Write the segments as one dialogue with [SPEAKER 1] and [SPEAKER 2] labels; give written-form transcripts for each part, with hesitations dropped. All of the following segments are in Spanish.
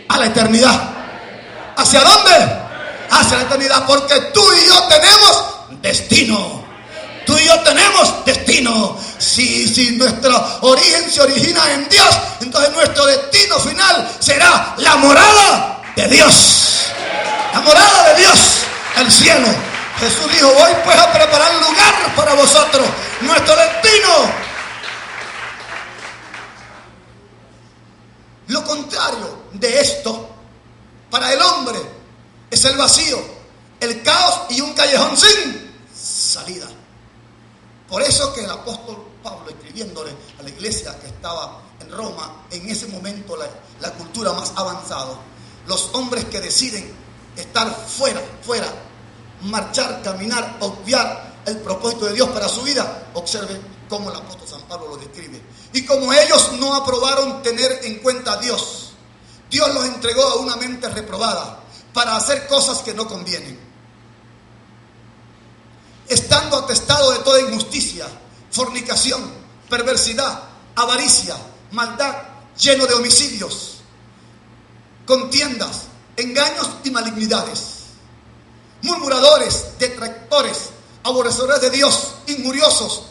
[SPEAKER 1] A la eternidad. ¿Hacia dónde? Hacia la eternidad, porque tú y yo tenemos destino. Tú y yo tenemos destino. Si nuestro origen se origina en Dios, entonces nuestro destino final será la morada de Dios. La morada de Dios, el cielo. Jesús dijo: voy pues a preparar lugar para vosotros. Nuestro destino. Lo contrario de esto, para el hombre, es el vacío, el caos y un callejón sin salida. Por eso que el apóstol Pablo, escribiéndole a la iglesia que estaba en Roma, en ese momento la cultura más avanzada, los hombres que deciden estar fuera, marchar, caminar, obviar el propósito de Dios para su vida, observen cómo el apóstol San Pablo lo describe. Y como ellos no aprobaron tener en cuenta a Dios, Dios los entregó a una mente reprobada para hacer cosas que no convienen, estando atestado de toda injusticia, fornicación, perversidad, avaricia, maldad, lleno de homicidios, contiendas, engaños y malignidades, murmuradores, detractores, aborrecedores de Dios, injuriosos,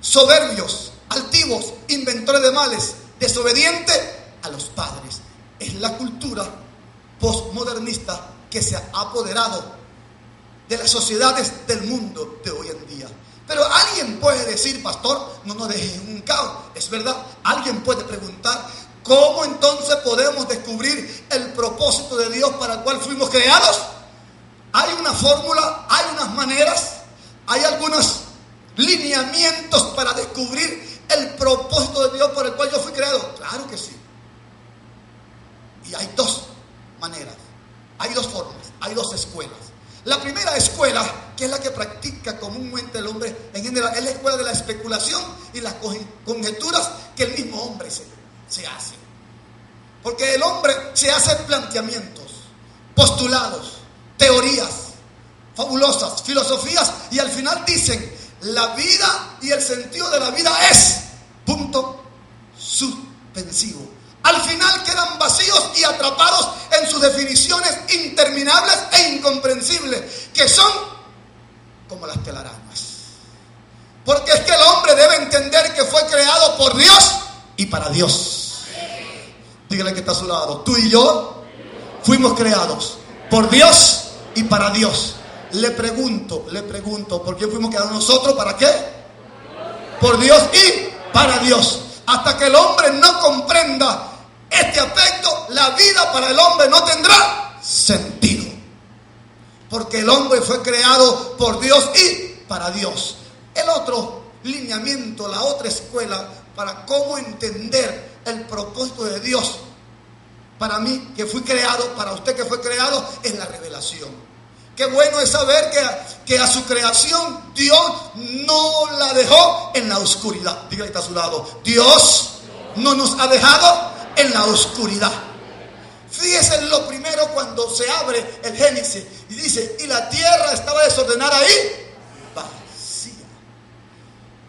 [SPEAKER 1] soberbios, altivos, inventores de males, desobedientes a los padres. Es la cultura postmodernista que se ha apoderado de las sociedades del mundo de hoy en día. Pero alguien puede decir: pastor, no nos dejes en un caos. Es verdad, alguien puede preguntar: ¿cómo entonces podemos descubrir el propósito de Dios para el cual fuimos creados? Hay una fórmula, hay unas maneras, hay algunos lineamientos para descubrir el propósito de Dios por el cual yo fui creado. Claro que sí. Y hay dos maneras, hay dos formas, hay dos escuelas. La primera escuela, que es la que practica comúnmente el hombre en general, es la escuela de la especulación y las conjeturas que el mismo hombre se hace. Porque el hombre se hace planteamientos, postulados, teorías fabulosas, filosofías, y al final dicen: la vida y el sentido de la vida es punto suspensivo. Al final quedan vacíos y atrapados en sus definiciones interminables e incomprensibles, que son como las telarañas. Porque es que el hombre debe entender que fue creado por Dios y para Dios. Dígale que está a su lado: tú y yo fuimos creados por Dios y para Dios. Le pregunto, ¿por qué fuimos creados nosotros? ¿Para qué? Por Dios y para Dios. Hasta que el hombre no comprenda este aspecto, la vida para el hombre no tendrá sentido. Porque el hombre fue creado por Dios y para Dios. El otro lineamiento, la otra escuela para cómo entender el propósito de Dios para mí que fui creado, para usted que fue creado, es la revelación. Qué bueno es saber que a su creación Dios no la dejó en la oscuridad. Dígale que está a su lado: Dios no nos ha dejado en la oscuridad. Fíjese en lo primero cuando se abre el Génesis y dice: y la tierra estaba desordenada y vacía.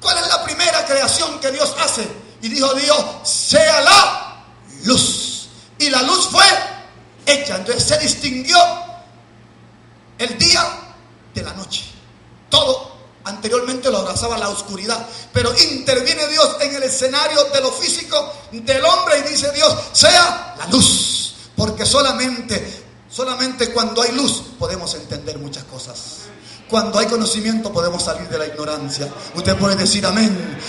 [SPEAKER 1] ¿Cuál es la primera creación que Dios hace? Y dijo Dios: sea la luz. Y la luz fue hecha. Entonces se distinguió el día de la noche. Todo anteriormente lo abrazaba la oscuridad, pero interviene Dios en el escenario de lo físico del hombre y dice Dios: sea la luz. Porque solamente cuando hay luz podemos entender muchas cosas. Cuando hay conocimiento podemos salir de la ignorancia. Usted puede decir amén.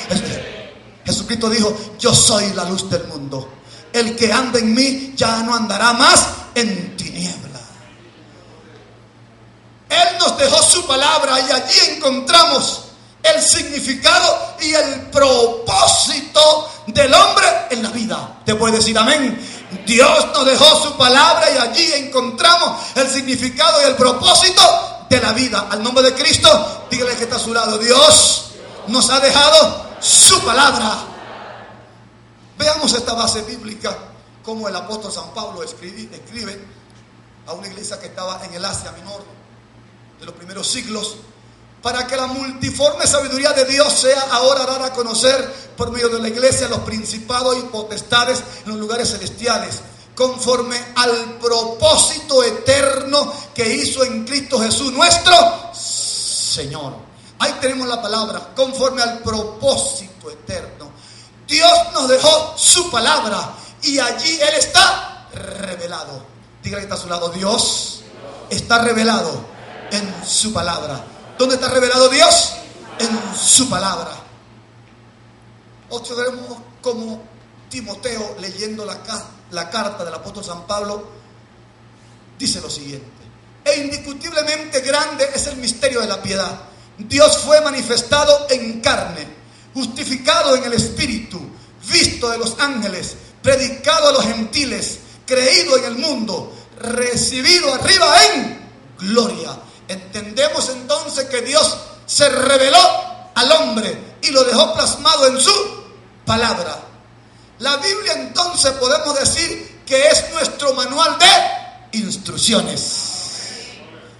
[SPEAKER 1] Jesucristo dijo: yo soy la luz del mundo. El que anda en mí ya no andará más en tiniebla. Él nos dejó su palabra y allí encontramos el significado y el propósito del hombre en la vida. ¿Te puede decir amén? Dios nos dejó su palabra y allí encontramos el significado y el propósito de la vida. Al nombre de Cristo, dígale que está a su lado: Dios nos ha dejado su palabra. Veamos esta base bíblica, como el apóstol San Pablo escribe a una iglesia que estaba en el Asia Menor de los primeros siglos, para que la multiforme sabiduría de Dios sea ahora dada a conocer por medio de la iglesia a los principados y potestades en los lugares celestiales, conforme al propósito eterno que hizo en Cristo Jesús nuestro Señor. Ahí tenemos la palabra, conforme al propósito eterno. Dios nos dejó su palabra y allí Él está revelado. Dígale que está a su lado: Dios está revelado en su palabra. ¿Dónde está revelado Dios? En su palabra. Observemos como Timoteo, leyendo la carta del apóstol San Pablo, dice lo siguiente: e indiscutiblemente grande es el misterio de la piedad. Dios fue manifestado en carne, justificado en el Espíritu, visto de los ángeles, predicado a los gentiles, creído en el mundo, recibido arriba en gloria. Entendemos entonces que Dios se reveló al hombre y lo dejó plasmado en su palabra. La Biblia entonces podemos decir que es nuestro manual de instrucciones.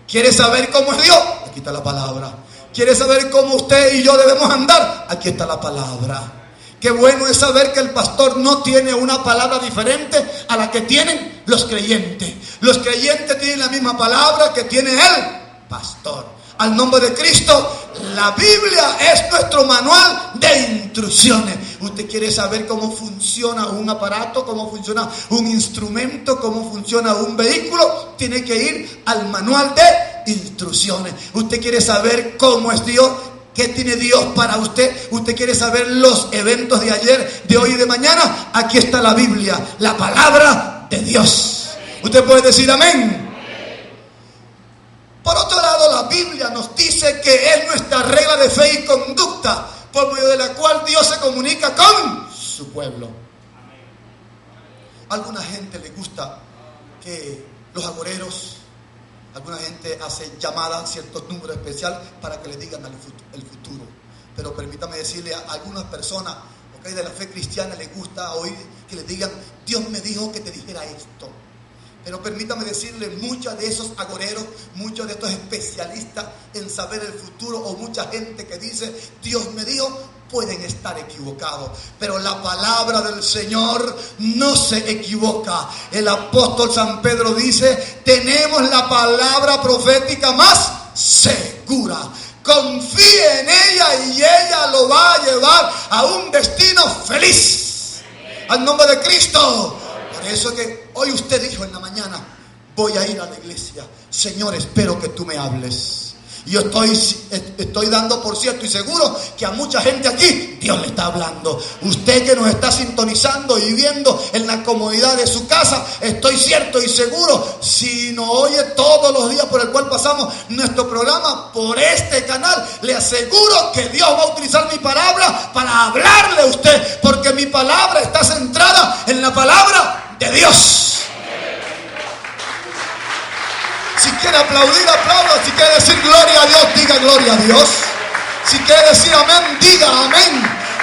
[SPEAKER 1] ¿Quiere saber cómo es Dios? Aquí está la palabra. ¿Quiere saber cómo usted y yo debemos andar? Aquí está la palabra. Qué bueno es saber que el pastor no tiene una palabra diferente a la que tienen los creyentes. Los creyentes tienen la misma palabra que tiene el pastor. Al nombre de Cristo, la Biblia es nuestro manual de instrucciones. Usted quiere saber cómo funciona un aparato, cómo funciona un instrumento, cómo funciona un vehículo, tiene que ir al manual de instrucciones. Usted quiere saber cómo es Dios, qué tiene Dios para usted. Usted quiere saber los eventos de ayer, de hoy y de mañana. Aquí está la Biblia, la palabra de Dios. Usted puede decir amén. Por otro lado, la Biblia nos dice que es nuestra regla de fe y conducta, por medio de la cual Dios se comunica con su pueblo. A alguna gente le gusta que los agoreros, alguna gente hace llamadas a ciertos números especiales para que le digan el futuro. Pero permítame decirle, a algunas personas, okay, de la fe cristiana les gusta oír que le digan: Dios me dijo que te dijera esto. Pero permítame decirle, muchos de esos agoreros, muchos de estos especialistas en saber el futuro, o mucha gente que dice Dios me dijo, pueden estar equivocados. Pero la palabra del Señor no se equivoca. El apóstol San Pedro dice: tenemos la palabra profética más segura. Confíe en ella y ella lo va a llevar a un destino feliz. Al nombre de Cristo. Por eso que hoy usted dijo en la mañana: voy a ir a la iglesia. Señor, espero que tú me hables. Y yo estoy dando por cierto y seguro que a mucha gente aquí Dios le está hablando. Usted que nos está sintonizando y viendo en la comodidad de su casa, estoy cierto y seguro, si nos oye todos los días por el cual pasamos nuestro programa por este canal, le aseguro que Dios va a utilizar mi palabra para hablarle a usted, porque mi palabra está centrada en la palabra de Dios. Si quiere aplaudir, aplauda. Si quiere decir gloria a Dios, diga gloria a Dios. Si quiere decir amén, diga amén.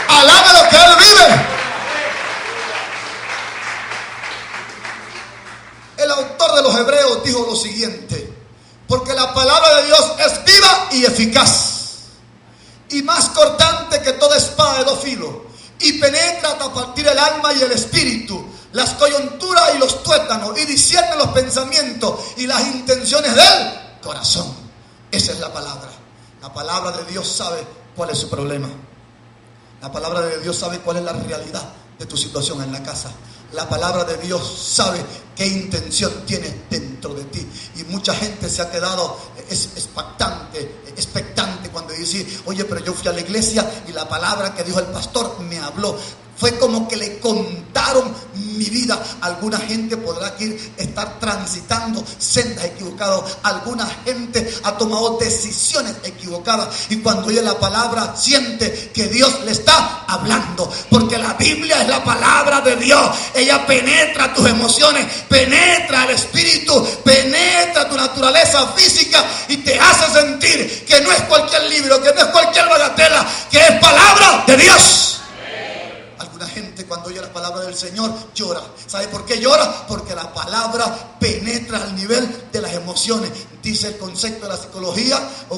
[SPEAKER 1] Alabe lo que Él vive. El autor de los Hebreos dijo lo siguiente: porque la palabra de Dios es viva y eficaz, y más cortante que toda espada de dos filos, y penetra hasta partir el alma y el espíritu, las coyunturas y los tuétanos, y discierne los pensamientos y las intenciones del corazón. Esa es la palabra. La palabra de Dios sabe cuál es su problema. La palabra de Dios sabe cuál es la realidad de tu situación en la casa. La palabra de Dios sabe qué intención tienes dentro de ti. Y mucha gente se ha quedado expectante cuando dice: oye, pero yo fui a la iglesia y la palabra que dijo el pastor me habló. Fue como que le contaron mi vida. Alguna gente podrá estar transitando sendas equivocadas. Alguna gente ha tomado decisiones equivocadas. Y cuando oye la palabra, siente que Dios le está hablando. Porque la Biblia es la palabra de Dios. Ella penetra tus emociones, penetra el espíritu, penetra tu naturaleza física y te hace sentir que no es cualquier libro, que no es cualquier bagatela, que es palabra de Dios. Alguna gente cuando oye la palabra del Señor llora. ¿Sabe por qué llora? Porque la palabra penetra al nivel de las emociones. Dice el concepto de la psicología